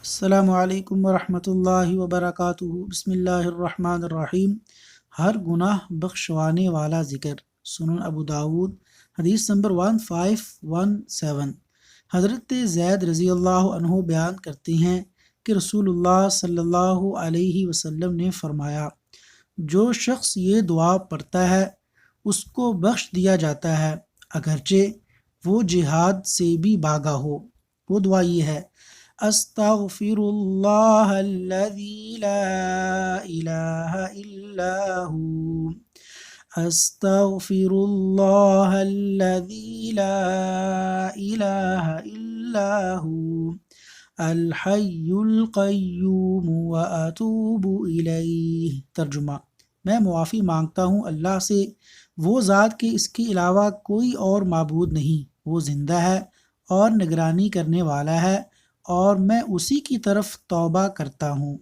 السلام علیکم ورحمۃ اللہ وبرکاتہ۔ بسم اللہ الرحمن الرحیم۔ ہر گناہ بخشوانے والا ذکر، سنن ابو داود، حدیث نمبر 1517۔ حضرت زید رضی اللہ عنہ بیان کرتے ہیں کہ رسول اللہ صلی اللہ علیہ وسلم نے فرمایا، جو شخص یہ دعا پڑھتا ہے اس کو بخش دیا جاتا ہے اگرچہ وہ جہاد سے بھی بھاگا ہو۔ وہ دعا یہ ہے: استغفر اللہ الذی لا الہ الا ہو، استغفر اللہ الذی لا الہ الا ہو الحی القیوم واتوب الیہ۔ ترجمہ: میں معافی مانگتا ہوں اللہ سے، وہ ذات کہ اس کے علاوہ کوئی اور معبود نہیں، وہ زندہ ہے اور نگرانی کرنے والا ہے، اور میں اسی کی طرف توبہ کرتا ہوں۔